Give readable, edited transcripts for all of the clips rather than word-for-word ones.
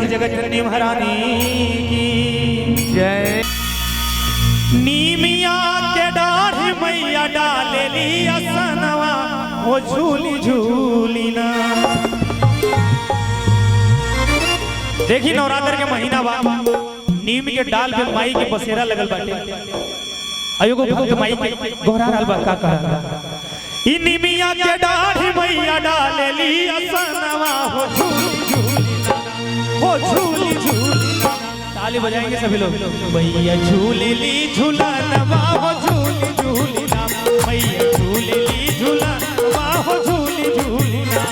शक्ति जगत जननी महारानी की जय। नीमिया के डाढ़ी मैया डालेली असनवा हो झूली झूली ना। देखी नवरात्र के महीना बा, नीम के डाल पे माई के बसेरा लगल बाटे। अयो को भक्त माई के गोहरा रहल बा का करा। ई नीमिया के डाढ़ी मैया डालेली असनवा हो झूली झूली ना, हो झूली झूली ना। ताली बजाएंगे सभी लोग। मैया झूलेली झूलनवा हो झूली झूली ना, मैया झूलेली झूलनवा हो झूली झूली ना।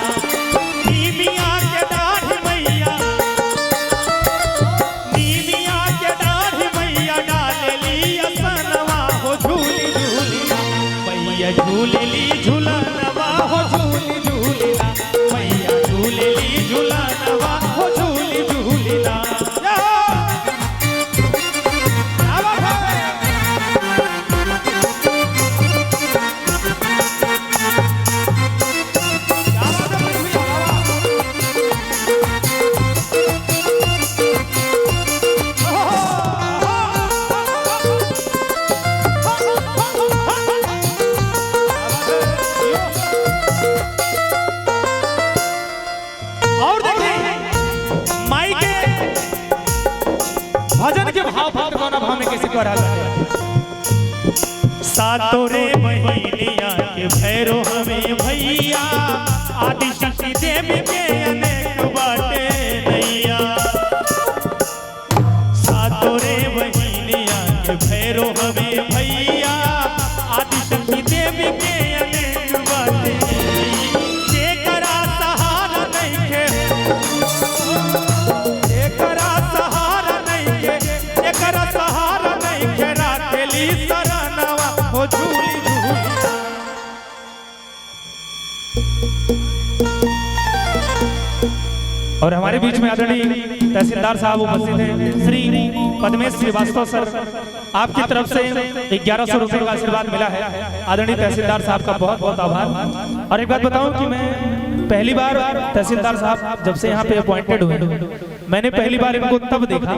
नीमिया के डाढ़ी मैया, नीमिया के डाढ़ी मैया डालेली असनवा हो झूली झूली ना, मैया झूलेली झूलनवा हो झूली झूली ना, मैया झूलेली झूलनवा हो झूली झूली ना। भजन के भाव भक्त कोना भाव में कैसे करा सातों रे बहिनिया के भैरो हमें भैया, आदि शक्ति देवी के अनेक बाटे नैया। सातों रे बहिनिया के भैरो हमें भैया, आदि शक्ति देवी के अनेक बाटे। जेकरा सहारा नइखे, जेकरा सहारा एकरा सहारा नहीं खेरा खेली सरनवा हो झूली झूली। और हमारे बीच में आदरणीय तहसीलदार साहब उपस्थित हैं, श्री पद्मेश श्रीवास्तव सर। आपकी तरफ से 1100 रुपए का आशीर्वाद मिला है। आदरणीय तहसीलदार साहब का बहुत बहुत आभार। और एक बात बताऊं कि मैं पहली बार तहसीलदार साहब जब से यहाँ पे अपॉइंटेड हुए, मैंने पहली बार इनको तब देखा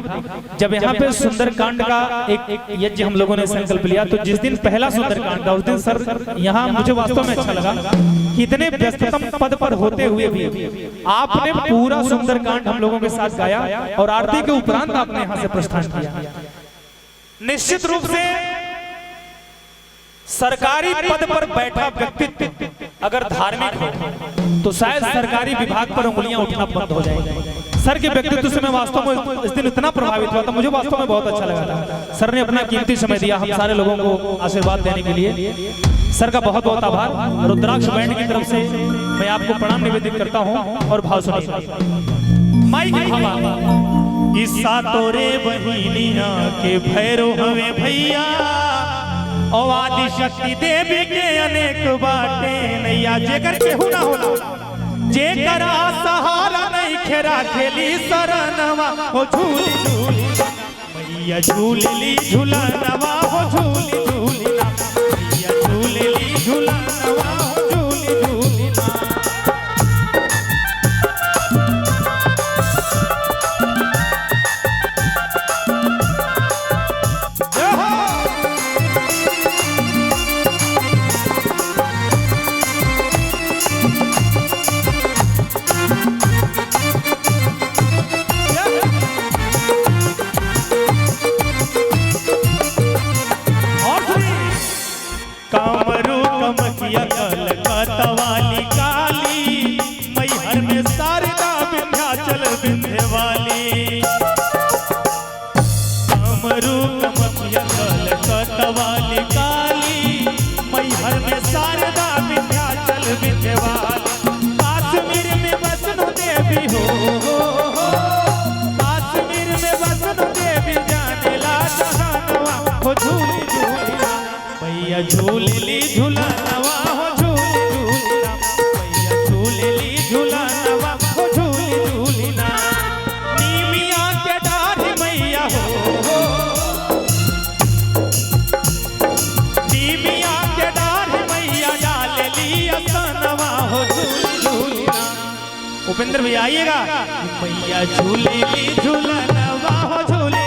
जब यहाँ पे सुंदरकांड का एक यज्ञ हम लोगों ने संकल्प लिया। तो जिस दिन पहला सुंदरकांड था उस दिन सर यहाँ मुझे वास्तव में अच्छा लगा कि इतने व्यस्ततम पद पर होते हुए भी आपने पूरा सुंदरकांड हम लोगों के साथ गाया और आरती के उपरांत आपने यहाँ से प्रस्थान किया। निश्चित रूप से सरकारी पद पर बैठा व्यक्तित्व अगर धार्मिक हो तो शायद सरकारी विभाग पर उंगलियां उठना बंद हो जाएगी। सर के व्यक्तित्व से मैं वास्तव में इस दिन इतना प्रभावित हुआ था, मुझे वास्तव में बहुत अच्छा लगा था। सर ने अपना कीमती समय दिया हम सारे लोगों को आशीर्वाद देने के लिए। सर का बहुत बहुत आभार। रुद्राक्ष बैंड की तरफ से मैं आपको प्रणाम निवेदित करता हूँ। और भाव सुनिए। माई की भाव इस सातों रे बहिनिया के भैरो हमें भैया, और आदि शक्ति देवी के अनेक बाटे नैया। जेकर केहू ना होला, जेकरा सहारा नहीं खेरा खेली सरनवा हो झूली झूली, मैया झूलेली झूलनवा हो झूली झूली ना, मैया झूलेली झूलनवा हो झूली झूली ना। उपेंद्र भैया आइएगा। मैया झूलेली झूलनवा हो झूले